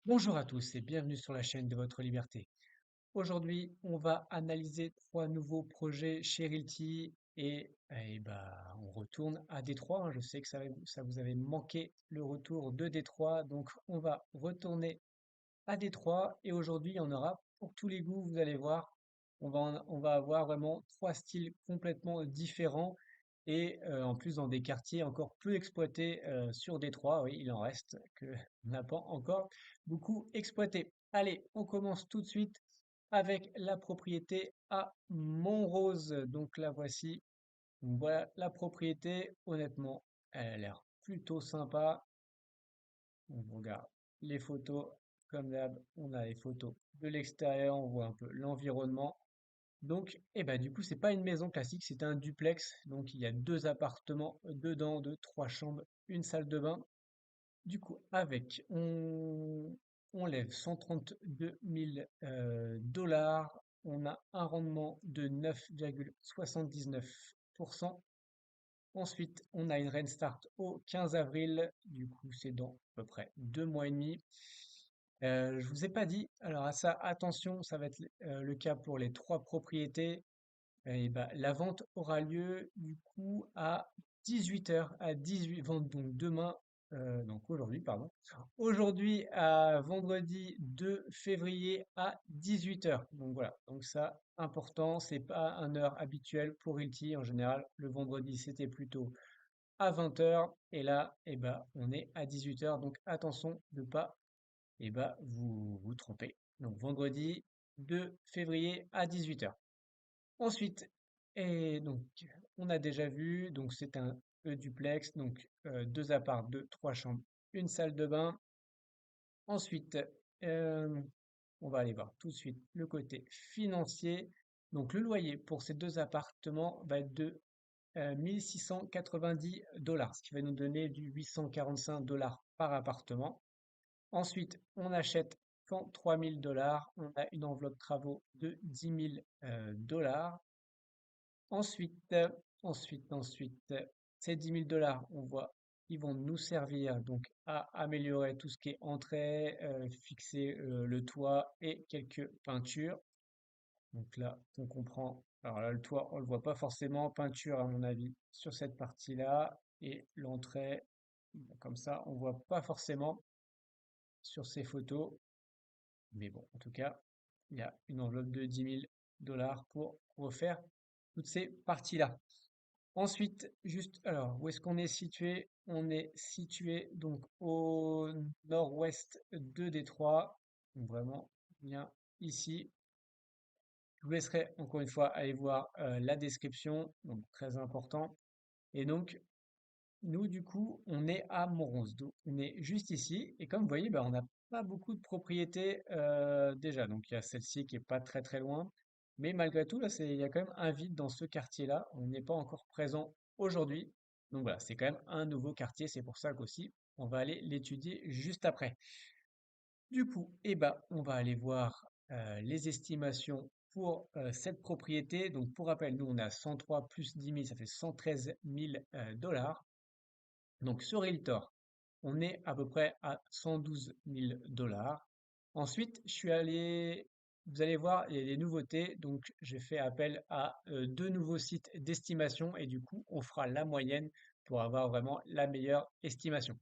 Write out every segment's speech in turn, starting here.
Bonjour à tous et bienvenue sur la chaîne de votre liberté. Aujourd'hui, on va analyser trois nouveaux projets chez Realty et on retourne à Détroit, hein. Je sais que ça vous avait manqué le retour de Détroit, donc on va retourner à Détroit et aujourd'hui, il y en aura pour tous les goûts, vous allez voir. On va avoir vraiment trois styles complètement différents et en plus dans des quartiers encore peu exploités sur Détroit. Oui, il en reste que on n'a pas encore beaucoup exploité. Allez, on commence tout de suite avec la propriété à Montrose. Donc la voici. Donc voilà la propriété. Honnêtement, elle a l'air plutôt sympa. On regarde les photos, comme d'hab, on a les photos de l'extérieur, on voit un peu l'environnement. Donc, du coup, c'est pas une maison classique, c'est un duplex. Donc, il y a deux appartements dedans, de trois chambres, une salle de bain. Du coup, on lève 132 000 dollars. On a un rendement de 9,79%. Ensuite, on a une rain start au 15 avril. Du coup, c'est dans à peu près 2 mois et demi. Je vous ai pas dit, alors à ça, attention, ça va être le cas pour les trois propriétés. La vente aura lieu du coup à 18 heures, à 18 vente donc demain, donc aujourd'hui, pardon. Aujourd'hui à vendredi 2 février à 18 heures. Donc voilà, donc ça, important, c'est pas une heure habituelle pour Realty. En général, le vendredi, c'était plutôt à 20 heures et là, on est à 18 heures. Donc attention de pas vous tromper. Donc vendredi 2 février à 18 heures. Ensuite, et donc on a déjà vu, donc c'est un duplex, donc deux apparts, deux, trois chambres, une salle de bain. Ensuite, euh, on va aller voir tout de suite le côté financier. Donc le loyer pour ces deux appartements va être de 1690 dollars, ce qui va nous donner du 845 dollars par appartement. Ensuite, on achète quand 3000 dollars, on a une enveloppe travaux de 10 000 dollars. Ensuite, ces 10 000 dollars, on voit, ils vont nous servir donc à améliorer tout ce qui est entrée, fixer le toit et quelques peintures. Donc là, on comprend. Alors là, le toit, on le voit pas forcément. Peinture, à mon avis, sur cette partie-là. Et l'entrée, comme ça, on voit pas forcément sur ces photos. Mais bon, en tout cas, il y a une enveloppe de 10 000 dollars pour refaire toutes ces parties-là. Ensuite, juste, alors, où est-ce qu'on est situé? On est situé donc au nord-ouest de Détroit, donc vraiment bien ici. Je vous laisserai encore une fois aller voir la description, donc très important. Et donc, nous, du coup, on est à Montrose, donc on est juste ici. Et comme vous voyez, on n'a pas beaucoup de propriétés déjà. Donc, il y a celle-ci qui est pas très très loin. Mais malgré tout, là, il y a quand même un vide dans ce quartier-là. On n'est pas encore présent aujourd'hui. Donc voilà, c'est quand même un nouveau quartier. C'est pour ça qu'aussi, on va aller l'étudier juste après. Du coup, on va aller voir les estimations pour cette propriété. Donc, pour rappel, nous, on a 103 plus 10 000, ça fait 113 000 dollars. Donc sur Realtor, on est à peu près à 112 000 dollars. Ensuite, vous allez voir, il y a des nouveautés. Donc j'ai fait appel à deux nouveaux sites d'estimation et du coup, on fera la moyenne pour avoir vraiment la meilleure estimation.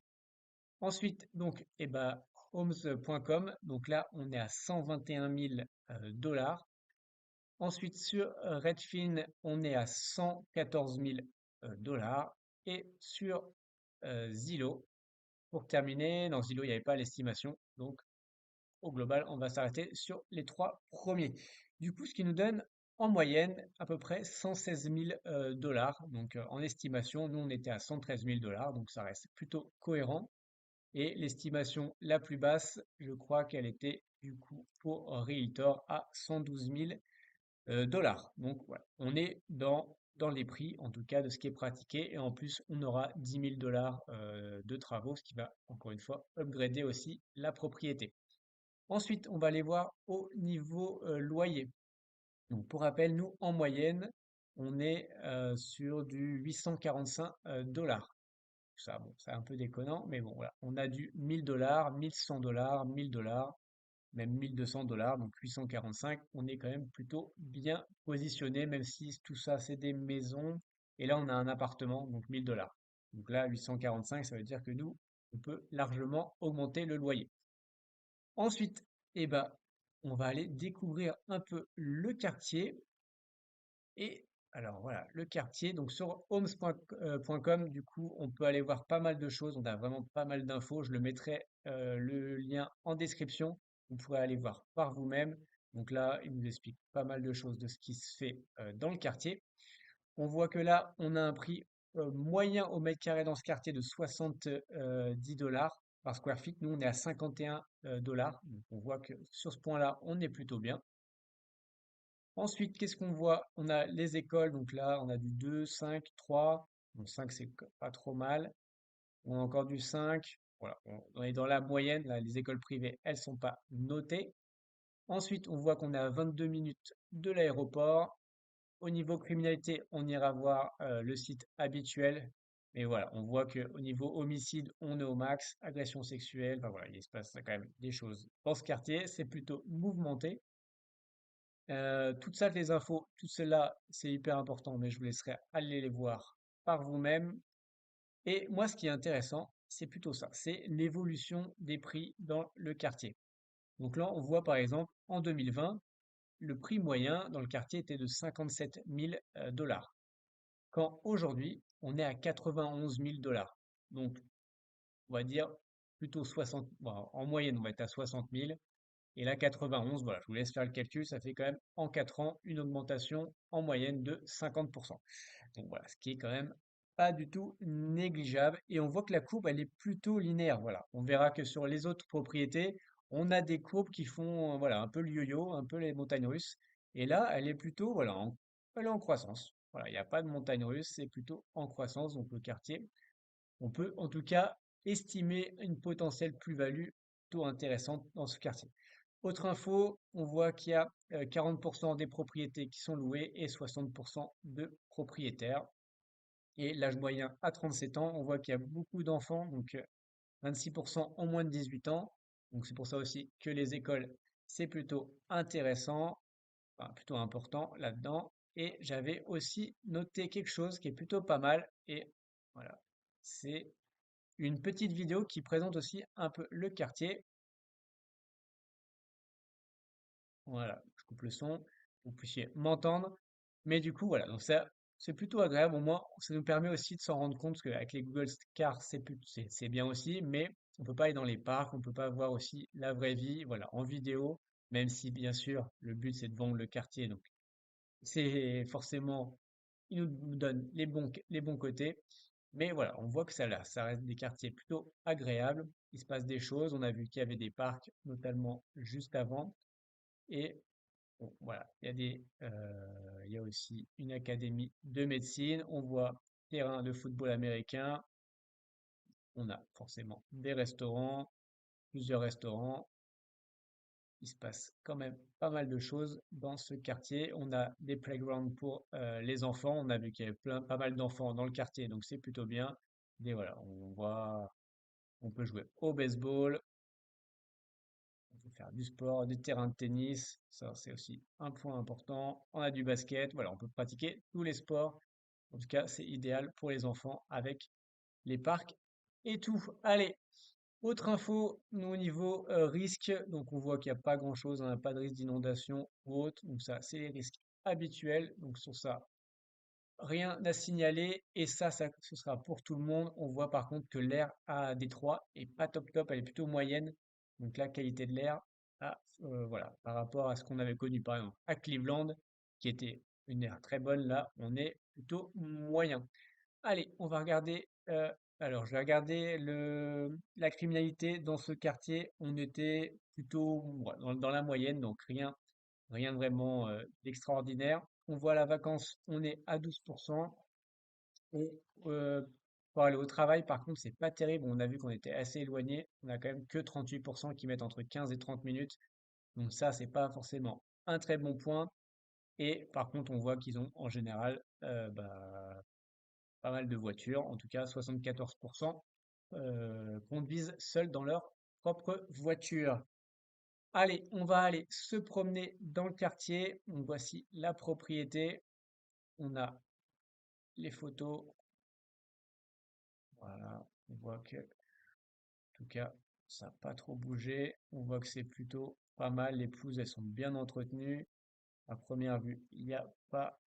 Ensuite, donc, homes.com. Donc là, on est à 121 000 dollars. Ensuite, sur Redfin, on est à 114 000 dollars. Et sur Zillow, pour terminer, dans Zillow, il n'y avait pas l'estimation. Donc, au global, on va s'arrêter sur les trois premiers. Du coup, ce qui nous donne en moyenne à peu près 116 000 dollars. Donc, en estimation, nous, on était à 113 000 dollars. Donc, ça reste plutôt cohérent. Et l'estimation la plus basse, je crois qu'elle était du coup pour Realtor à 112 000 dollars. Donc voilà, on est dans les prix, en tout cas de ce qui est pratiqué. Et en plus, on aura 10 000 dollars de travaux, ce qui va encore une fois upgrader aussi la propriété. Ensuite, on va aller voir au niveau loyer. Donc pour rappel, nous, en moyenne, on est sur du 845 dollars. ça, bon, c'est un peu déconnant, mais bon, voilà. On a du 1000 $, 1100 $, 1000 $, même 1200 $, donc 845. On est quand même plutôt bien positionné, même si tout ça, c'est des maisons. Et là, on a un appartement, donc 1000 $. Donc là, 845, ça veut dire que nous, on peut largement augmenter le loyer. Ensuite, eh ben, on va aller découvrir un peu le quartier. Et alors voilà, le quartier, donc sur homes.com, du coup, on peut aller voir pas mal de choses. On a vraiment pas mal d'infos. Je le mettrai le lien en description. Vous pourrez aller voir par vous-même. Donc là, il nous explique pas mal de choses de ce qui se fait dans le quartier. On voit que là, on a un prix moyen au mètre carré dans ce quartier de 70 $ par square feet. Nous, on est à 51 $. Donc on voit que sur ce point-là, on est plutôt bien. Ensuite, qu'est-ce qu'on voit? On a les écoles, donc là, on a du 2, 5, 3. Donc 5, c'est pas trop mal. On a encore du 5. Voilà, on est dans la moyenne. Là, les écoles privées, elles sont pas notées. Ensuite, on voit qu'on est à 22 minutes de l'aéroport. Au niveau criminalité, on ira voir le site habituel. Mais voilà, on voit qu'au niveau homicide, on est au max. Agression sexuelle, enfin voilà, il se passe quand même des choses dans ce quartier. C'est plutôt mouvementé. Toutes ça, les infos, tout cela, c'est hyper important, mais je vous laisserai aller les voir par vous-même. Et moi, ce qui est intéressant, c'est plutôt ça, c'est l'évolution des prix dans le quartier. Donc là, on voit par exemple, en 2020, le prix moyen dans le quartier était de 57 000 $, quand aujourd'hui, on est à 91 000 $. Donc, on va dire plutôt 60, bon, en moyenne, on va être à 60 000. Et là, 91, voilà, je vous laisse faire le calcul, ça fait quand même en 4 ans une augmentation en moyenne de 50%. Donc voilà, ce qui est quand même pas du tout négligeable. Et on voit que la courbe, elle est plutôt linéaire. Voilà, on verra que sur les autres propriétés, on a des courbes qui font voilà, un peu le yo-yo, un peu les montagnes russes. Et là, elle est plutôt voilà, elle est en croissance. Voilà, il n'y a pas de montagne russe, c'est plutôt en croissance. Donc le quartier, on peut en tout cas estimer une potentielle plus-value plutôt intéressante dans ce quartier. Autre info, on voit qu'il y a 40% des propriétés qui sont louées et 60% de propriétaires. Et l'âge moyen à 37 ans, on voit qu'il y a beaucoup d'enfants, donc 26% en moins de 18 ans. Donc c'est pour ça aussi que les écoles, c'est plutôt intéressant, enfin, plutôt important là-dedans. Et j'avais aussi noté quelque chose qui est plutôt pas mal. Et voilà, c'est une petite vidéo qui présente aussi un peu le quartier. Voilà, je coupe le son, pour que vous puissiez m'entendre. Mais du coup, voilà, donc ça, c'est plutôt agréable. Au moins, ça nous permet aussi de s'en rendre compte, parce qu'avec les Google Cars, c'est bien aussi, mais on peut pas aller dans les parcs, on peut pas voir aussi la vraie vie, voilà, en vidéo, même si bien sûr, le but c'est de vendre le quartier. Donc, c'est forcément, il nous donne les bons côtés. Mais voilà, on voit que ça reste des quartiers plutôt agréables. Il se passe des choses. On a vu qu'il y avait des parcs, notamment juste avant. Et bon, voilà, il y a aussi une académie de médecine. On voit terrain de football américain. On a forcément des restaurants, plusieurs restaurants. Il se passe quand même pas mal de choses dans ce quartier. On a des playgrounds pour les enfants. On a vu qu'il y avait pas mal d'enfants dans le quartier, donc c'est plutôt bien. Et voilà, on peut jouer au baseball, on peut faire du sport, des terrains de tennis, ça c'est aussi un point important. On a du basket, voilà, on peut pratiquer tous les sports. En tout cas, c'est idéal pour les enfants avec les parcs et tout. Allez, autre info, nous, au niveau risque, donc on voit qu'il n'y a pas grand-chose, on n'a pas de risque d'inondation ou autre, donc ça, c'est les risques habituels. Donc sur ça, rien à signaler et ça, ce sera pour tout le monde. On voit par contre que l'air à Détroit est pas top top, elle est plutôt moyenne. Donc la qualité de l'air, voilà, par rapport à ce qu'on avait connu par exemple à Cleveland, qui était une air très bonne, là, on est plutôt moyen. Allez, on va regarder. Alors, je vais regarder la criminalité dans ce quartier. On était plutôt ouais, dans la moyenne, donc rien de vraiment d'extraordinaire. On voit la vacance, on est à 12%. Et euh, pour aller au travail, par contre, c'est pas terrible. On a vu qu'on était assez éloigné. On a quand même que 38% qui mettent entre 15 et 30 minutes. Donc ça, c'est pas forcément un très bon point. Et par contre, on voit qu'ils ont en général pas mal de voitures, en tout cas 74% conduisent seuls dans leur propre voiture. Allez, on va aller se promener dans le quartier. Donc voici la propriété. On a les photos. Voilà, on voit que, en tout cas, ça n'a pas trop bougé. On voit que c'est plutôt pas mal. Les pelouses, elles sont bien entretenues. À première vue, il n'y a pas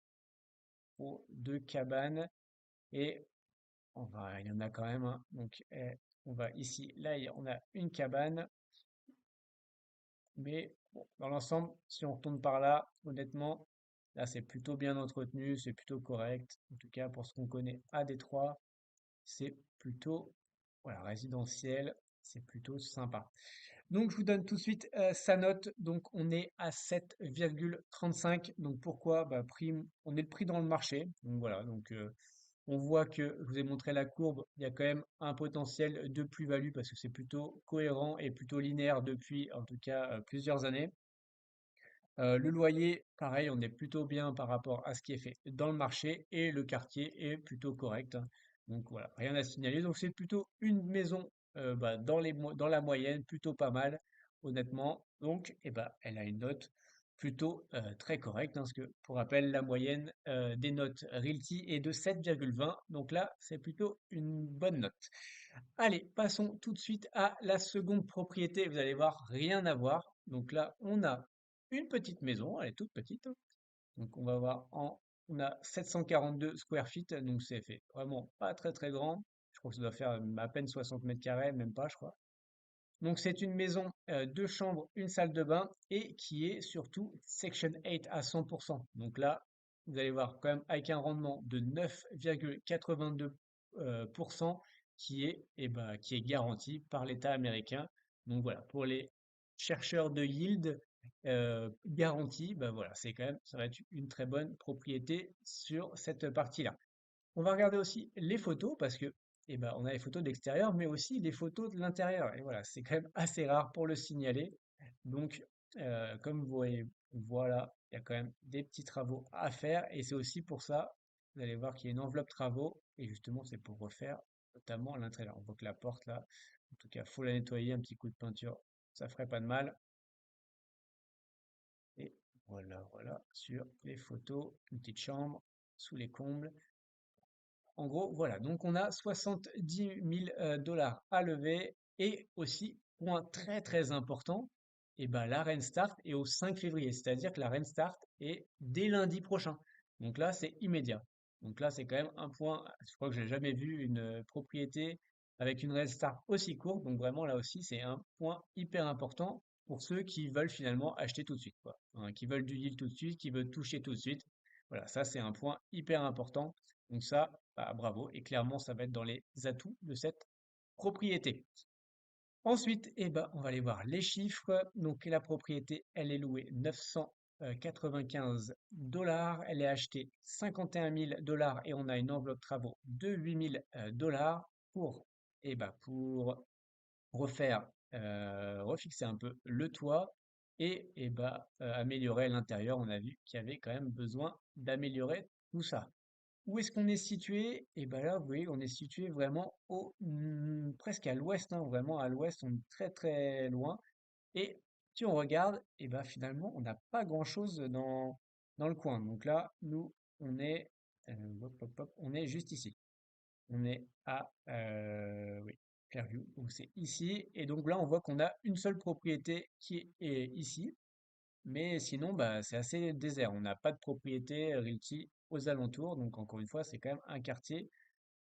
trop de cabanes. Et il y en a quand même, hein. Donc, on va ici. Là, on a une cabane. Mais bon, dans l'ensemble, si on retourne par là, honnêtement, là, c'est plutôt bien entretenu, c'est plutôt correct. En tout cas, pour ce qu'on connaît à Détroit, c'est plutôt, voilà, résidentiel, c'est plutôt sympa. Donc, je vous donne tout de suite sa note. Donc, on est à 7,35. Donc, pourquoi? Bah, on est le prix dans le marché. Donc, voilà. Donc, on voit que, je vous ai montré la courbe, il y a quand même un potentiel de plus-value parce que c'est plutôt cohérent et plutôt linéaire depuis, en tout cas, plusieurs années. Le loyer, pareil, on est plutôt bien par rapport à ce qui est fait dans le marché et le quartier est plutôt correct, hein. Donc voilà, rien à signaler. Donc c'est plutôt une maison bah, dans la moyenne, plutôt pas mal, honnêtement. Donc elle a une note plutôt très correcte, hein, parce que pour rappel, la moyenne des notes Realty est de 7,20. Donc là, c'est plutôt une bonne note. Allez, passons tout de suite à la seconde propriété. Vous allez voir, rien à voir. Donc là, on a une petite maison, elle est toute petite, hein. Donc on a 742 square feet, donc c'est fait vraiment pas très très grand. Je crois que ça doit faire à peine 60 mètres carrés, même pas, je crois. Donc c'est une maison, 2 chambres, une salle de bain et qui est surtout Section 8 à 100%. Donc là, vous allez voir quand même avec un rendement de 9,82 qui est garanti par l'État américain. Donc voilà, pour les chercheurs de yield garantie, bah voilà, c'est quand même, ça va être une très bonne propriété sur cette partie-là. On va regarder aussi les photos parce que on a les photos d'extérieur, mais aussi les photos de l'intérieur. Et voilà, c'est quand même assez rare pour le signaler. Donc, comme vous voyez, voilà, il y a quand même des petits travaux à faire. Et c'est aussi pour ça, vous allez voir qu'il y a une enveloppe travaux. Et justement, c'est pour refaire notamment l'intérieur. On voit que la porte là, en tout cas, faut la nettoyer, un petit coup de peinture, ça ferait pas de mal. Et voilà, voilà, sur les photos, une petite chambre sous les combles. En gros, voilà. Donc, on a 70 000 dollars à lever. Et aussi, point très très important, la Rain Start est au 5 février. C'est-à-dire que la Rain Start est dès lundi prochain. Donc là, c'est immédiat. Donc là, c'est quand même un point. Je crois que j'ai jamais vu une propriété avec une Rain Start aussi courte. Donc vraiment, là aussi, c'est un point hyper important pour ceux qui veulent finalement acheter tout de suite, quoi. Hein, qui veulent du deal tout de suite, qui veulent toucher tout de suite. Voilà, ça, c'est un point hyper important. Donc ça, bah, bravo. Et clairement, ça va être dans les atouts de cette propriété. Ensuite, on va aller voir les chiffres. Donc la propriété, elle est louée 995 dollars. Elle est achetée 51 000 dollars et on a une enveloppe travaux de 8 000 dollars pour refaire, refixer un peu le toit et améliorer l'intérieur. On a vu qu'il y avait quand même besoin d'améliorer tout ça. Où est-ce qu'on est situé? Et ben là, vous voyez, on est situé vraiment presque à l'ouest, hein, vraiment à l'ouest, on est très très loin. Et si on regarde, et ben finalement, on n'a pas grand-chose dans le coin. Donc là, nous, on est, hop, hop, hop, on est juste ici. On est à, oui, Fairview, donc c'est ici. Et donc là, on voit qu'on a une seule propriété qui est ici. Mais sinon, bah, c'est assez désert. On n'a pas de propriété Realty aux alentours. Donc, encore une fois, c'est quand même un quartier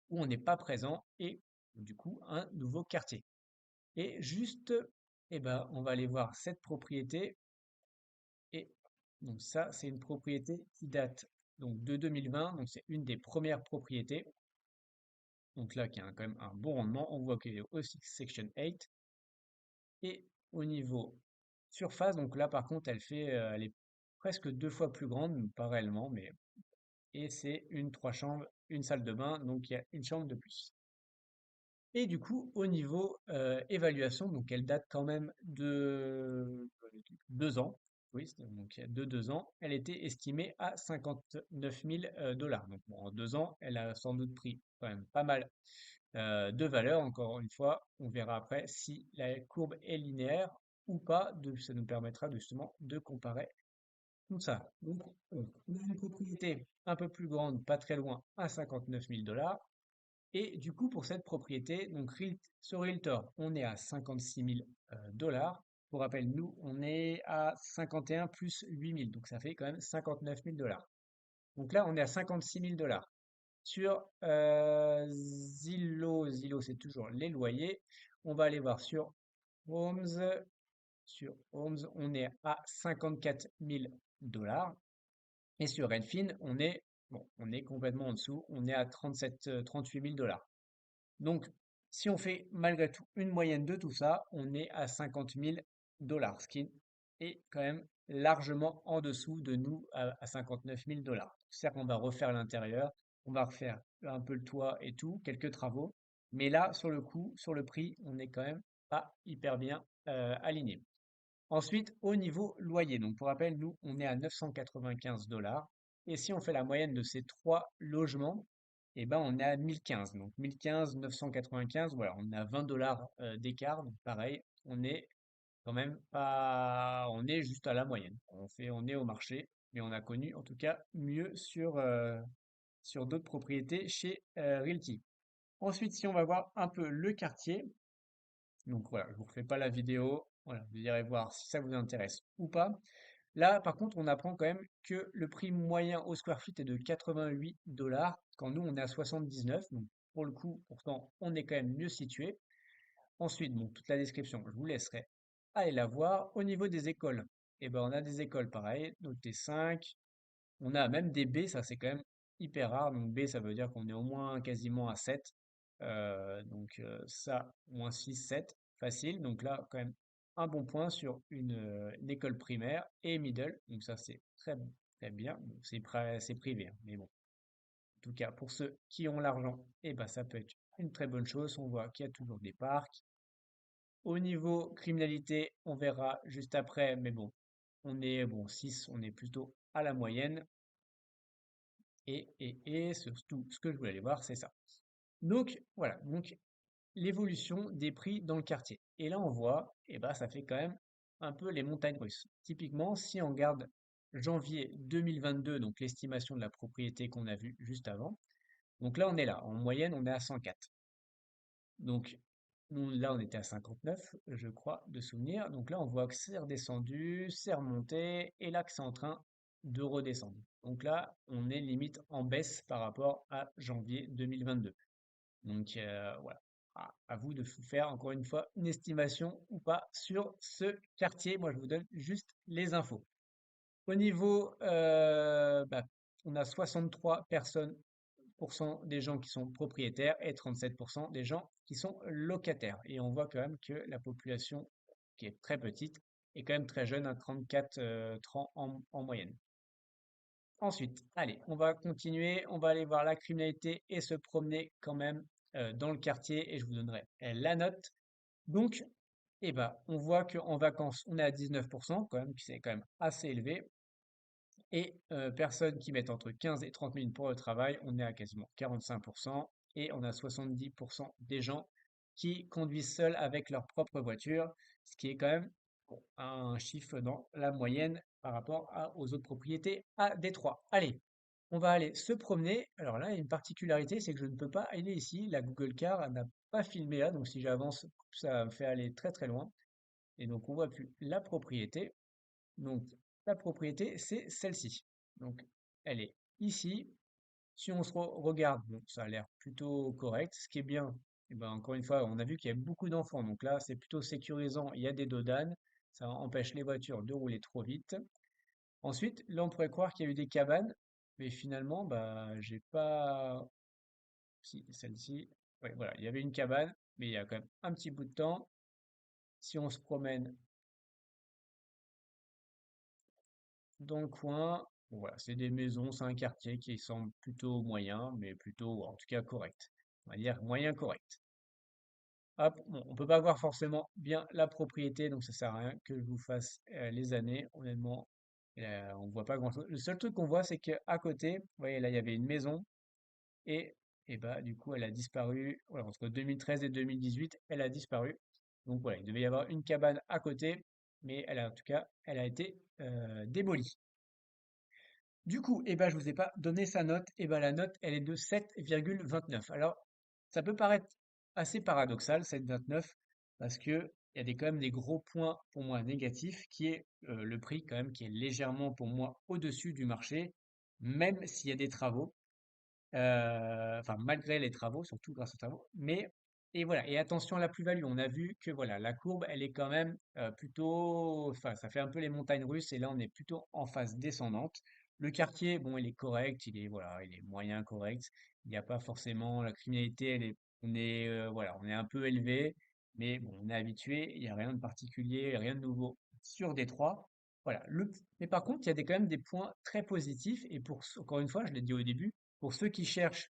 où on n'est pas présent et du coup, un nouveau quartier. Et juste, on va aller voir cette propriété. Et donc, ça, c'est une propriété qui date donc de 2020. Donc, c'est une des premières propriétés. Donc là, qui a quand même un bon rendement. On voit qu'elle est aussi Section 8. Et au niveau surface, donc là, par contre, elle est presque 2 fois plus grande, pas réellement, mais et c'est une 3 chambres, une salle de bain, donc il y a une chambre de plus. Et du coup, au niveau évaluation, donc elle date quand même de 2 ans. oui, donc il y a de 2 ans, elle était estimée à 59 000 $. Donc bon, en 2 ans, elle a sans doute pris quand même pas mal de valeur. Encore une fois, on verra après si la courbe est linéaire ou pas. Ça nous permettra justement de comparer tout ça. Donc, on a une propriété un peu plus grande, pas très loin, à 59 000 $. Et du coup, pour cette propriété, donc sur Realtor, on est à 56 000 $. Pour rappel, nous, on est à 51 plus 8 000, donc ça fait quand même 59 000 $. Donc là, on est à 56 000 $. Sur Zillow, c'est toujours les loyers. On va aller voir sur Homes. Sur Homes, on est à 54 000 $. Et sur Redfin, bon, on est complètement en dessous. On est à 38 000 $. Donc, si on fait malgré tout une moyenne de tout ça, on est à 50 000 $, ce qui est quand même largement en dessous de nous à 59 000 $. Certes, on va refaire l'intérieur, on va refaire un peu le toit et tout, quelques travaux, mais là, sur le coût, sur le prix, on est quand même pas hyper bien aligné. Ensuite, au niveau loyer, donc pour rappel, nous, on est à 995 $. Et si on fait la moyenne de ces trois logements, eh ben, on est à 1015. Donc 1015, 995, voilà, on a 20 $ d'écart. Donc pareil, on est quand même pas, on est juste à la moyenne. On est au marché, mais on a connu en tout cas mieux sur d'autres propriétés chez Realty. Ensuite, si on va voir un peu le quartier, donc voilà, je vous refais pas la vidéo. Voilà, vous irez voir si ça vous intéresse ou pas. Là, par contre, on apprend quand même que le prix moyen au square feet est de 88 $, quand nous, on est à 79. Donc, pour le coup, pourtant, on est quand même mieux situé. Ensuite, bon, toute la description, je vous laisserai aller la voir. Au niveau des écoles, eh ben, on a des écoles pareilles, donc des 5. On a même des B, ça c'est quand même hyper rare. Donc B, ça veut dire qu'on est au moins quasiment à 7. Donc ça, moins 6, 7, facile. Donc là, quand même, un bon point sur une école primaire et middle. Donc ça, c'est très, très bien. Bon, c'est privé, hein, mais bon. En tout cas, pour ceux qui ont l'argent, eh ben, ça peut être une très bonne chose. On voit qu'il y a toujours des parcs. Au niveau criminalité, on verra juste après, mais bon, on est, bon, 6, on est plutôt à la moyenne. Et surtout, ce que je voulais aller voir, c'est ça. Donc, voilà. Donc, l'évolution des prix dans le quartier. Et là, on voit, eh ben, ça fait quand même un peu les montagnes russes. Typiquement, si on regarde janvier 2022, donc l'estimation de la propriété qu'on a vue juste avant, donc là, on est là. En moyenne, on est à 104. Donc, là, on était à 59, je crois, de souvenir. Donc là, on voit que c'est redescendu, c'est remonté, et là, que c'est en train de redescendre. Donc là, on est limite en baisse par rapport à janvier 2022. Donc voilà, à vous de vous faire encore une fois une estimation ou pas sur ce quartier. Moi, je vous donne juste les infos. Au niveau, bah, on a 63 personnes des gens qui sont propriétaires et 37% des gens qui sont locataires. Et on voit quand même que la population, qui est très petite, est quand même très jeune, à 34 ans en moyenne. Ensuite, allez, on va continuer, on va aller voir la criminalité et se promener quand même dans le quartier et je vous donnerai la note. Donc, eh ben, on voit qu'en vacances, on est à 19% quand même, qui c'est quand même assez élevé. Et personnes qui mettent entre 15 et 30 minutes pour le travail, on est à quasiment 45%. Et on a 70% des gens qui conduisent seuls avec leur propre voiture, ce qui est quand même bon, un chiffre dans la moyenne par rapport aux autres propriétés à Détroit. Allez, on va aller se promener. Alors là, il y a une particularité, c'est que je ne peux pas aller ici. La Google Car n'a pas filmé là, donc si j'avance, ça me fait aller très très loin. Et donc on voit plus la propriété. Donc, la propriété, c'est celle-ci. Donc, elle est ici. Si on se regarde, bon, ça a l'air plutôt correct. Ce qui est bien, eh ben, encore une fois, on a vu qu'il y a beaucoup d'enfants. Donc là, c'est plutôt sécurisant. Il y a des dodanes. Ça empêche les voitures de rouler trop vite. Ensuite, là, on pourrait croire qu'il y a eu des cabanes. Mais finalement, bah, j'ai pas. Si, celle-ci. Oui, voilà, il y avait une cabane. Mais il y a quand même un petit bout de temps. Si on se promène dans le coin, bon, voilà, c'est des maisons, c'est un quartier qui semble plutôt moyen, mais plutôt, en tout cas, correct. On va dire moyen correct. Hop, bon, on peut pas voir forcément bien la propriété, donc ça sert à rien que je vous fasse les années. Honnêtement, on voit pas grand-chose. Le seul truc qu'on voit, c'est qu'à côté, vous voyez, là, il y avait une maison et, et bah, du coup, elle a disparu. Voilà, entre 2013 et 2018, elle a disparu. Donc voilà, il devait y avoir une cabane à côté, mais en tout cas, elle a été démolie. Du coup, eh ben, je vous ai pas donné sa note. Eh ben, la note, elle est de 7,29. Alors, ça peut paraître assez paradoxal, 7,29, parce que il y a quand même des gros points pour moi négatifs, qui est le prix quand même, qui est légèrement pour moi au-dessus du marché, même s'il y a des travaux. Enfin, malgré les travaux, surtout grâce aux travaux. Mais, et voilà. Et attention à la plus-value. On a vu que voilà, la courbe, elle est quand même plutôt, enfin, ça fait un peu les montagnes russes. Et là, on est plutôt en phase descendante. Le quartier, bon, il est correct. Voilà, il est moyen correct. Il n'y a pas forcément la criminalité. Voilà, on est un peu élevé. Mais bon, on est habitué. Il n'y a rien de particulier, rien de nouveau sur Détroit. Voilà. Mais par contre, il y a quand même des points très positifs. Et encore une fois, je l'ai dit au début, pour ceux qui cherchent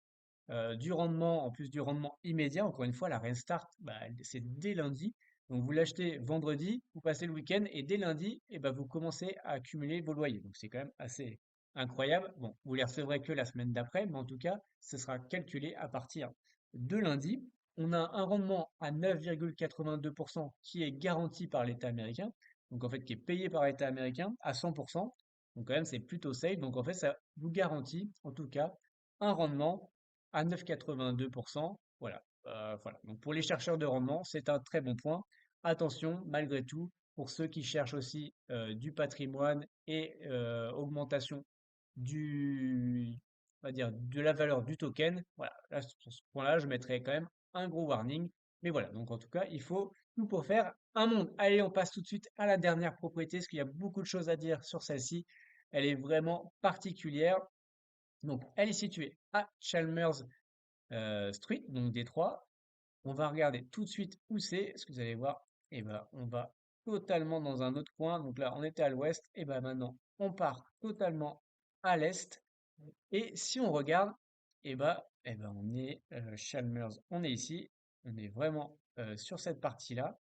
du rendement, en plus du rendement immédiat, encore une fois, la Restart, bah, c'est dès lundi. Donc vous l'achetez vendredi, vous passez le week-end et dès lundi, et ben vous commencez à accumuler vos loyers. Donc c'est quand même assez incroyable. Bon, vous les recevrez que la semaine d'après, mais en tout cas, ce sera calculé à partir de lundi. On a un rendement à 9,82% qui est garanti par l'État américain, donc en fait qui est payé par l'État américain à 100%. Donc quand même, c'est plutôt safe. Donc en fait, ça vous garantit en tout cas un rendement à 9,82%. Voilà. Voilà. Donc pour les chercheurs de rendement, c'est un très bon point. Attention, malgré tout, pour ceux qui cherchent aussi du patrimoine et augmentation du, on va dire, de la valeur du token, voilà, là, sur ce point-là, je mettrais quand même un gros warning. Mais voilà, donc en tout cas, il faut tout pour faire un monde. Allez, on passe tout de suite à la dernière propriété, parce qu'il y a beaucoup de choses à dire sur celle-ci. Elle est vraiment particulière. Donc, elle est située à Chalmers Street, donc Détroit. On va regarder tout de suite où c'est, ce que vous allez voir. Et ben, on va totalement dans un autre coin. Donc là, on était à l'ouest. Et ben maintenant, on part totalement à l'est. Et si on regarde, et ben on est Chalmers, on est ici. On est vraiment sur cette partie-là.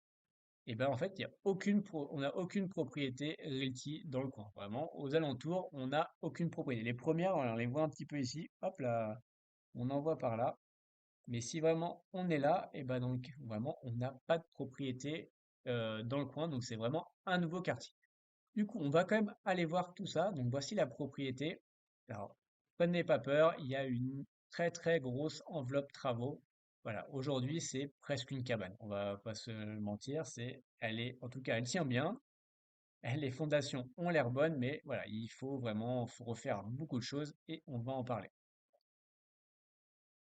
Et ben en fait, il y a on n'a aucune propriété Realty dans le coin. Vraiment, aux alentours, on n'a aucune propriété. Les premières, on les voit un petit peu ici. Hop là, on en voit par là. Mais si vraiment on est là, et ben donc vraiment, on n'a pas de propriété dans le coin. Donc c'est vraiment un nouveau quartier. Du coup, on va quand même aller voir tout ça. Donc voici la propriété. Alors, prenez pas peur, il y a une très très grosse enveloppe travaux. Voilà, aujourd'hui c'est presque une cabane. On va pas se mentir, en tout cas, elle tient bien. Les fondations ont l'air bonnes, mais voilà, faut refaire beaucoup de choses et on va en parler.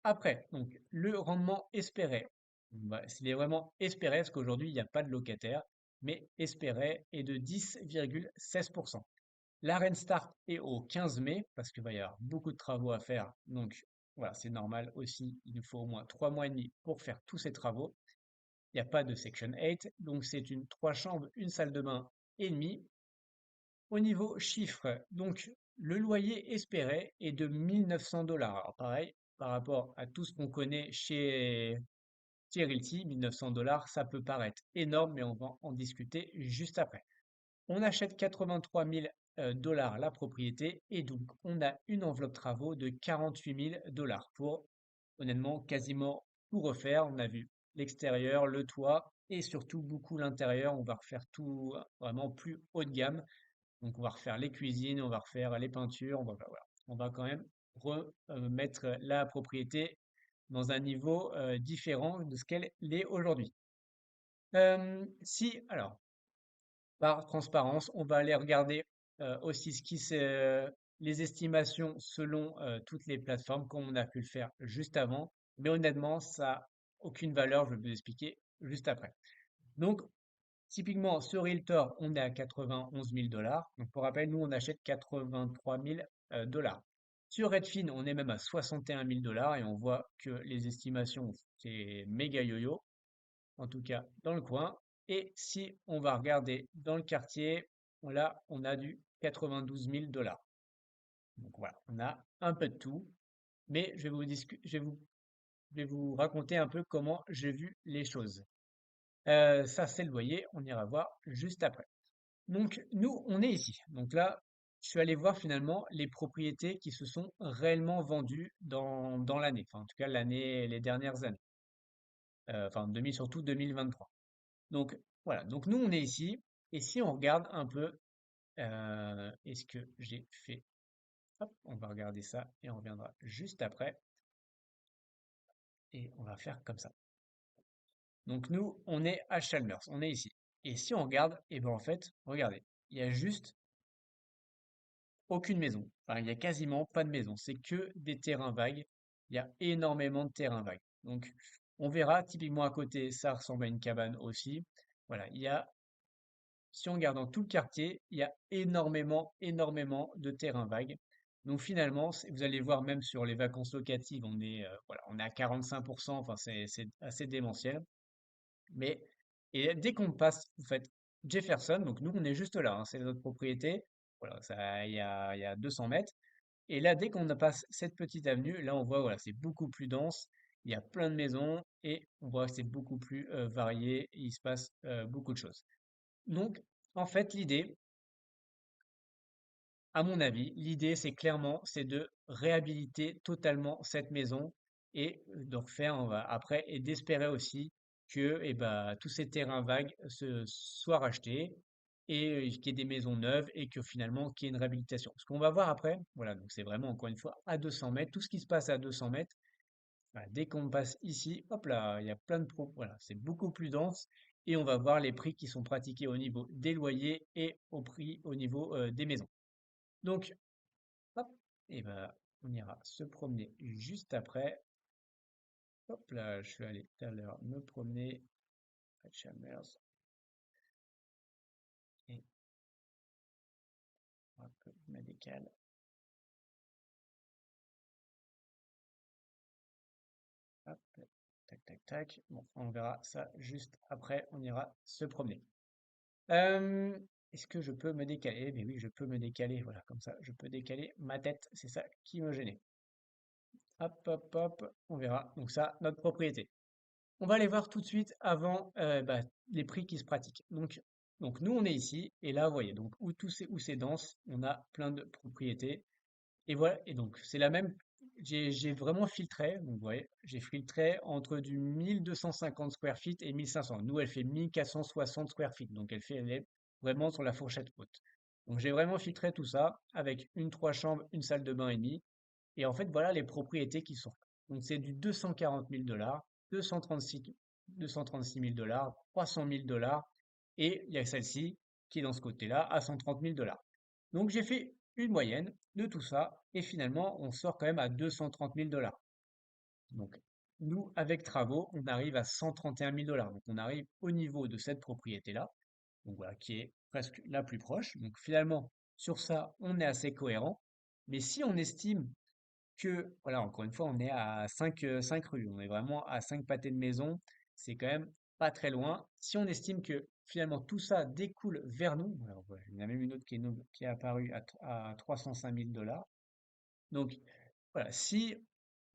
Après, donc le rendement espéré. S'il est vraiment espéré, parce qu'aujourd'hui il n'y a pas de locataire, mais espéré est de 10,16%. L'arène start est au 15 mai parce qu'il va y avoir beaucoup de travaux à faire. Donc voilà, c'est normal aussi. Il nous faut au moins 3 mois et demi pour faire tous ces travaux. Il n'y a pas de Section 8. Donc c'est une 3 chambres, une salle de bain et demie. Au niveau chiffre, donc le loyer espéré est de 1 900 $. Alors pareil, par rapport à tout ce qu'on connaît chez Realty, 1 900 $, ça peut paraître énorme, mais on va en discuter juste après. On achète 83 000 dollars la propriété et donc on a une enveloppe travaux de 48 000 dollars pour honnêtement quasiment tout refaire. On a vu l'extérieur, le toit et surtout beaucoup l'intérieur. On va refaire tout vraiment plus haut de gamme. Donc on va refaire les cuisines, on va refaire les peintures. Voilà. On va quand même remettre la propriété dans un niveau différent de ce qu'elle est aujourd'hui. Si, alors, par transparence, on va aller regarder aussi les estimations selon toutes les plateformes, comme on a pu le faire juste avant. Mais honnêtement, ça n'a aucune valeur, je vais vous expliquer juste après. Donc, typiquement, sur Realtor, on est à 91 000 $. Donc, pour rappel, nous, on achète 83 000 $. Sur Redfin, on est même à 61 000 $ et on voit que les estimations, c'est méga yo-yo en tout cas dans le coin. Et si on va regarder dans le quartier, là, on a du 92 000 $. Donc voilà, on a un peu de tout, mais je vais vous je vais vous raconter un peu comment j'ai vu les choses. Ça, c'est le loyer, on ira voir juste après. Donc, nous, on est ici. Donc là, je suis allé voir finalement les propriétés qui se sont réellement vendues dans l'année, enfin en tout cas l'année, les dernières années, enfin surtout 2023. Donc voilà, donc nous, on est ici, et si on regarde un peu, est-ce que j'ai fait, hop, on va regarder ça, et on reviendra juste après, et on va faire comme ça. Donc nous, on est à Chalmers, on est ici. Et si on regarde, et ben en fait, regardez, il y a juste aucune maison. Enfin, il y a quasiment pas de maison. C'est que des terrains vagues. Il y a énormément de terrains vagues. Donc, on verra, typiquement à côté, ça ressemble à une cabane aussi. Voilà, si on regarde dans tout le quartier, il y a énormément de terrains vagues. Donc finalement, vous allez voir même sur les vacances locatives, voilà, on est à 45%, enfin c'est assez démentiel. Mais et dès qu'on passe, vous faites Jefferson, donc nous on est juste là, hein, c'est notre propriété. Voilà, ça, il y a 200 mètres. Et là, dès qu'on passe cette petite avenue, là on voit, voilà, c'est beaucoup plus dense. Il y a plein de maisons et on voit que c'est beaucoup plus varié. Et il se passe beaucoup de choses. Donc, en fait, l'idée, à mon avis, l'idée, c'est clairement, c'est de réhabiliter totalement cette maison et de refaire, après, et d'espérer aussi que tous ces terrains vagues soient rachetés et qu'il y ait des maisons neuves et que finalement, qu'il y ait une réhabilitation. Ce qu'on va voir après, voilà, donc c'est vraiment, encore une fois, à 200 mètres, tout ce qui se passe à 200 mètres, voilà, dès qu'on passe ici, hop là, il y a plein de voilà, c'est beaucoup plus dense et on va voir les prix qui sont pratiqués au niveau des loyers et au prix au niveau des maisons. Donc, hop, et ben, on ira se promener juste après. Hop là, je suis allé tout à l'heure me promener à Chalmers et hop, je me décale. Hop, tac, tac, tac. Bon, on verra ça juste après. On ira se promener. Euh, Est-ce que je peux me décaler? Eh bien oui, je peux me décaler. Voilà, comme ça, je peux décaler ma tête. C'est ça qui me gênait. Hop, hop, hop. On verra. Donc ça, notre propriété. On va aller voir tout de suite avant les prix qui se pratiquent. Donc nous, on est ici, et là, vous voyez, donc où c'est dense, on a plein de propriétés. Et voilà, et donc c'est la même, j'ai vraiment filtré, donc vous voyez, j'ai filtré entre du 1250 square feet et 1500. Nous, elle fait 1460 square feet, donc elle est vraiment sur la fourchette haute. Donc j'ai vraiment filtré tout ça avec une 3 chambres, une salle de bain et demi. Et en fait, voilà les propriétés qui sont. Donc, c'est du 240 000 dollars, 236 000 dollars, 300 000 dollars, et il y a celle-ci qui est dans ce côté-là à 130 000 dollars. Donc, j'ai fait une moyenne de tout ça, et finalement, on sort quand même à 230 000 dollars. Donc, nous, avec travaux, on arrive à 131 000 dollars. Donc, on arrive au niveau de cette propriété-là, donc voilà, qui est presque la plus proche. Donc, finalement, sur ça, on est assez cohérent. Mais si on estime que, voilà, encore une fois, on est à 5 rues, on est vraiment à 5 pâtés de maison, c'est quand même pas très loin. Si on estime que finalement tout ça découle vers nous, alors voilà, il y en a même une autre qui est apparue à 305 000 dollars. Donc voilà, si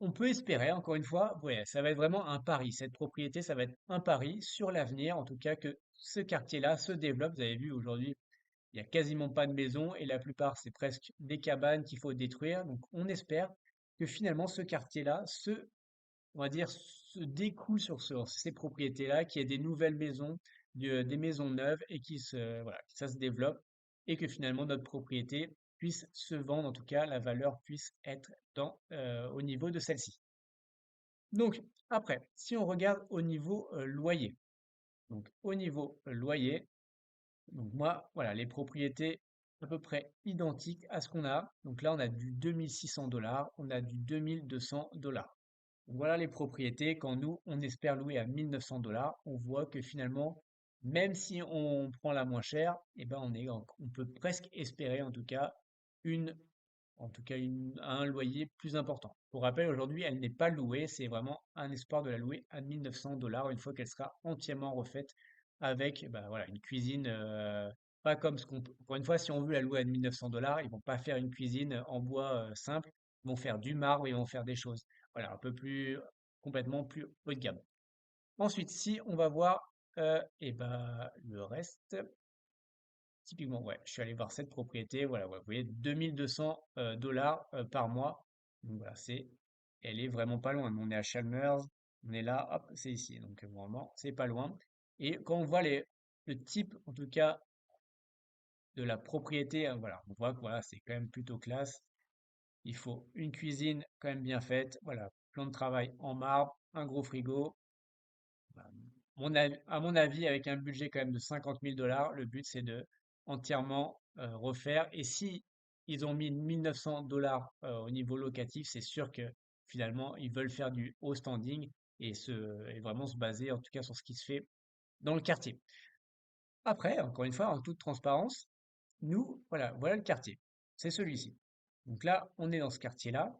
on peut espérer, encore une fois, ouais, ça va être vraiment un pari. Cette propriété, ça va être un pari sur l'avenir, en tout cas que ce quartier-là se développe. Vous avez vu aujourd'hui, il y a quasiment pas de maisons et la plupart, c'est presque des cabanes qu'il faut détruire. Donc, on espère que finalement, ce quartier-là on va dire, se découle sur ces propriétés-là, qu'il y ait des nouvelles maisons, des maisons neuves et voilà, que ça se développe et que finalement notre propriété puisse se vendre, en tout cas, la valeur puisse être au niveau de celle-ci. Donc, après, si on regarde au niveau loyer, donc au niveau loyer, donc moi, voilà, les propriétés à peu près identiques à ce qu'on a. Donc là, on a du 2600 dollars, on a du 2200 dollars. Voilà les propriétés. Quand nous, on espère louer à 1900 dollars, on voit que finalement, même si on prend la moins chère, on peut presque espérer en tout cas une, un loyer plus important. Pour rappel, aujourd'hui, elle n'est pas louée. C'est vraiment un espoir de la louer à 1900 dollars une fois qu'elle sera entièrement refaite avec, voilà, une cuisine, pas comme encore une fois, si on veut la louer à 1900 dollars, ils vont pas faire une cuisine en bois, simple. Ils vont faire du marbre, ils vont faire des choses, voilà, un peu plus. complètement plus haut de gamme. Ensuite, si on va voir et ben, le reste, typiquement, ouais, je suis allé voir cette propriété, voilà, ouais, vous voyez, 2200 dollars par mois. Donc voilà, elle est vraiment pas loin. On est à Chalmers, on est là, hop, c'est ici. Donc vraiment, c'est pas loin. Et quand on voit le type, en tout cas, de la propriété, voilà, on voit que voilà, c'est quand même plutôt classe. Il faut une cuisine quand même bien faite, voilà, plan de travail en marbre, un gros frigo. Bah, à mon avis, avec un budget quand même de 50 000 dollars, le but c'est de entièrement refaire. Et si ils ont mis 1900 dollars au niveau locatif, c'est sûr que finalement ils veulent faire du haut standing et vraiment se baser en tout cas sur ce qui se fait dans le quartier. Après, encore une fois, en toute transparence, nous, voilà le quartier. C'est celui-ci. Donc là, on est dans ce quartier-là.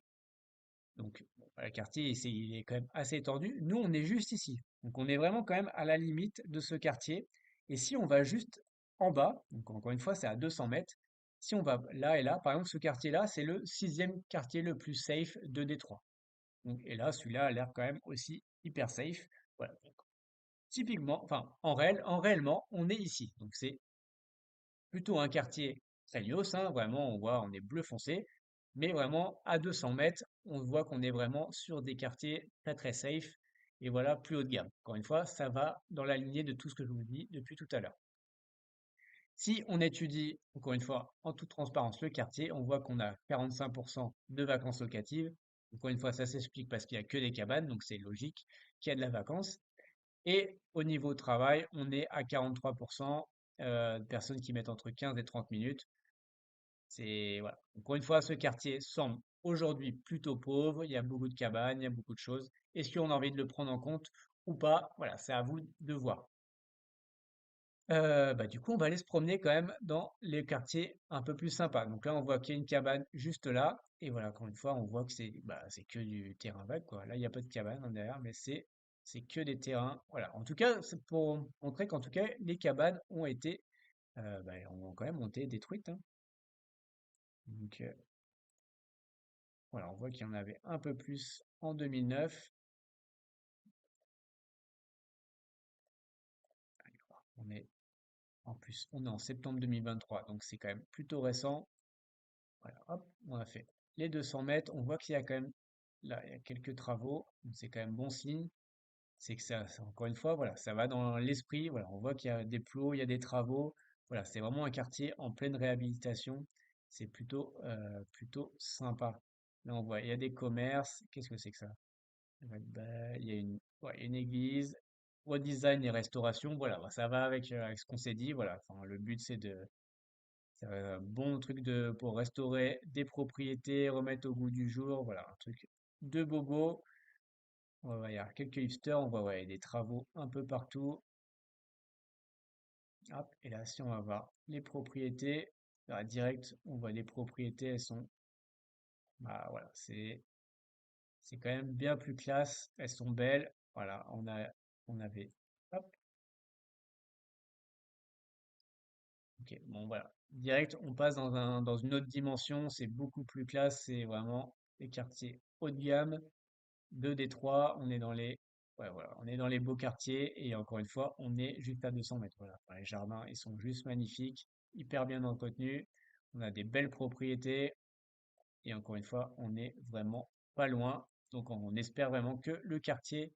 Donc, bon, le quartier, il est quand même assez étendu. Nous, on est juste ici. Donc, on est vraiment quand même à la limite de ce quartier. Et si on va juste en bas, donc encore une fois, c'est à 200 mètres. Si on va là et là, par exemple, ce quartier-là, c'est le sixième quartier le plus safe de Détroit. Donc, et là, celui-là a l'air quand même aussi hyper safe. Voilà. Donc, typiquement, enfin, réellement, on est ici. Donc, c'est plutôt un quartier Craignos, hein, vraiment, on voit, on est bleu foncé, mais vraiment à 200 mètres, on voit qu'on est vraiment sur des quartiers très très safe et voilà, plus haut de gamme. Encore une fois, ça va dans la lignée de tout ce que je vous dis depuis tout à l'heure. Si on étudie, encore une fois, en toute transparence, le quartier, on voit qu'on a 45% de vacances locatives. Encore une fois, ça s'explique parce qu'il n'y a que des cabanes, donc c'est logique qu'il y a de la vacance. Et au niveau travail, on est à 43% de personnes qui mettent entre 15 et 30 minutes. C'est voilà. Encore une fois, ce quartier semble aujourd'hui plutôt pauvre. Il y a beaucoup de cabanes, il y a beaucoup de choses. Est-ce qu'on a envie de le prendre en compte ou pas? Voilà, c'est à vous de voir. Bah, du coup, on va aller se promener quand même dans les quartiers un peu plus sympas. Donc là, on voit qu'il y a une cabane juste là. Et voilà, encore une fois, on voit que c'est que du terrain vague, quoi. Là, il n'y a pas de cabane en derrière, mais c'est que des terrains. Voilà. En tout cas, c'est pour montrer qu'en tout cas, les cabanes ont été, ont quand même été détruites, hein. Donc, voilà, on voit qu'il y en avait un peu plus en 2009. Allez voir, on est en septembre 2023, donc c'est quand même plutôt récent. Voilà, hop, on a fait les 200 mètres. On voit qu'il y a quand même, là, il y a quelques travaux, donc c'est quand même bon signe. C'est que encore une fois, voilà, ça va dans l'esprit. Voilà, on voit qu'il y a des plots, il y a des travaux. Voilà, c'est vraiment un quartier en pleine réhabilitation. C'est plutôt sympa. Là, on voit, il y a des commerces. Qu'est-ce que c'est que ça? Ouais, bah, il y a ouais, une église, web design et restauration, voilà, bah, ça va avec ce qu'on s'est dit, voilà. Enfin, le but c'est un bon truc pour restaurer des propriétés, remettre au goût du jour, voilà, un truc de bobo. Il y a quelques hipsters, on voit ouais, des travaux un peu partout. Hop, et là, si on va voir les propriétés, là, direct, on voit les propriétés, elles sont, bah voilà, c'est quand même bien plus classe, elles sont belles, voilà, on avait. Hop, ok, bon voilà. Direct, on passe dans une autre dimension, c'est beaucoup plus classe, c'est vraiment les quartiers haut de gamme de Détroit. Ouais, voilà, on est dans les beaux quartiers et encore une fois, on est juste à 200 mètres. Voilà. Enfin, les jardins, ils sont juste magnifiques, hyper bien entretenus. On a des belles propriétés et encore une fois, on est vraiment pas loin. Donc, on espère vraiment que le quartier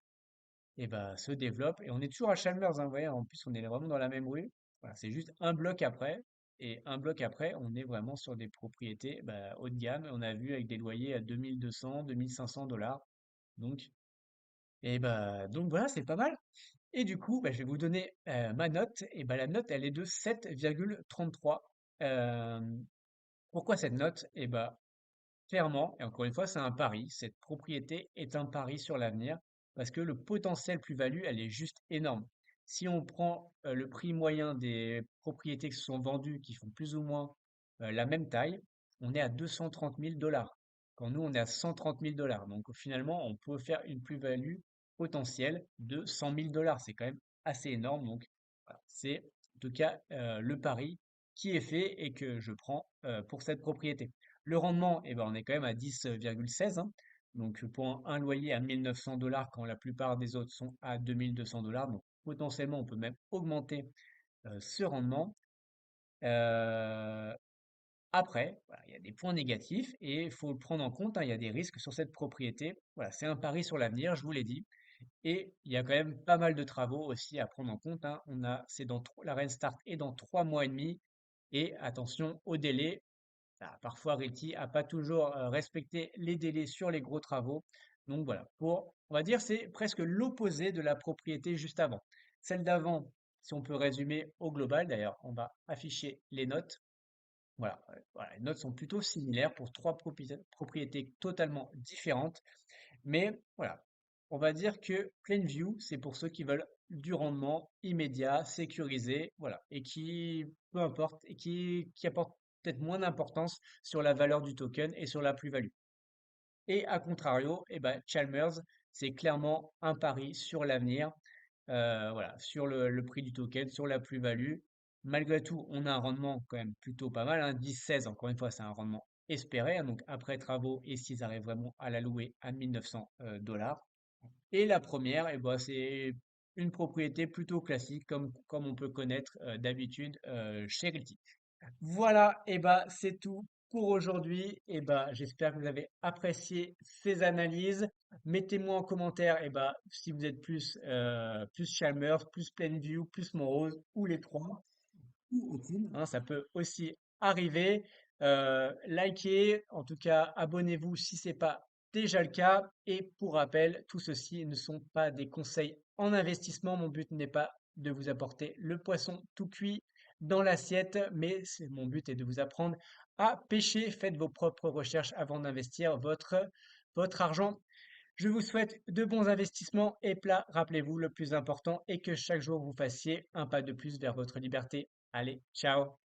se développe. Et on est toujours à Chalmers, hein, vous voyez, en plus, on est vraiment dans la même rue. Voilà, c'est juste un bloc après. Et un bloc après, on est vraiment sur des propriétés haut de gamme. On a vu avec des loyers à 2200, 2500 dollars. Donc, donc voilà, c'est pas mal. Et du coup, je vais vous donner ma note. Et la note, elle est de 7,33. Euh, Pourquoi cette note? Clairement, et encore une fois, c'est un pari. Cette propriété est un pari sur l'avenir parce que le potentiel plus-value, elle est juste énorme. Si on prend le prix moyen des propriétés qui se sont vendues, qui font plus ou moins la même taille, on est à 230 000 dollars. Quand nous, on est à 130 000 dollars. Donc finalement, on peut faire une plus-value potentielle de 100 000 dollars. C'est quand même assez énorme. Donc voilà, c'est en tout cas le pari qui est fait et que je prends pour cette propriété. Le rendement, on est quand même à 10,16, hein. Donc pour un loyer à 1 900 $ quand la plupart des autres sont à 2 200 $. Donc potentiellement, on peut même augmenter ce rendement. Euh, Après, voilà, il y a des points négatifs et il faut le prendre en compte, hein, il y a des risques sur cette propriété. Voilà, c'est un pari sur l'avenir, je vous l'ai dit. Et il y a quand même pas mal de travaux aussi à prendre en compte, hein. La Restart est dans 3 mois et demi. Et attention au délai. Parfois, Réti a pas toujours respecté les délais sur les gros travaux. Donc voilà, on va dire, c'est presque l'opposé de la propriété juste avant. Celle d'avant, si on peut résumer au global, d'ailleurs, on va afficher les notes. Voilà, voilà, les notes sont plutôt similaires pour trois propriétés totalement différentes. Mais voilà, on va dire que Plainview, c'est pour ceux qui veulent du rendement immédiat, sécurisé, voilà, et qui, peu importe, et qui apporte peut-être moins d'importance sur la valeur du token et sur la plus-value. Et à contrario, eh ben, Chalmers, c'est clairement un pari sur l'avenir, voilà, sur le prix du token, sur la plus-value. Malgré tout, on a un rendement quand même plutôt pas mal, hein, 10-16, encore une fois, c'est un rendement espéré, hein, donc après travaux et s'ils arrivent vraiment à la louer à 1900 dollars. Et la première, eh ben, c'est une propriété plutôt classique, comme on peut connaître d'habitude chez Realty. Voilà, et ben c'est tout pour aujourd'hui. Et ben j'espère que vous avez apprécié ces analyses. Mettez-moi en commentaire si vous êtes plus Chalmers, plus Plainview, plus Montrose ou les trois ou aucune, hein, ça peut aussi arriver. Likez, en tout cas, abonnez-vous si ce n'est pas déjà le cas. Et pour rappel, tout ceci ne sont pas des conseils en investissement. Mon but n'est pas de vous apporter le poisson tout cuit dans l'assiette, mais mon but est de vous apprendre à pêcher. Faites vos propres recherches avant d'investir votre argent. Je vous souhaite de bons investissements et plats. Rappelez-vous, le plus important est que chaque jour vous fassiez un pas de plus vers votre liberté. Allez, ciao!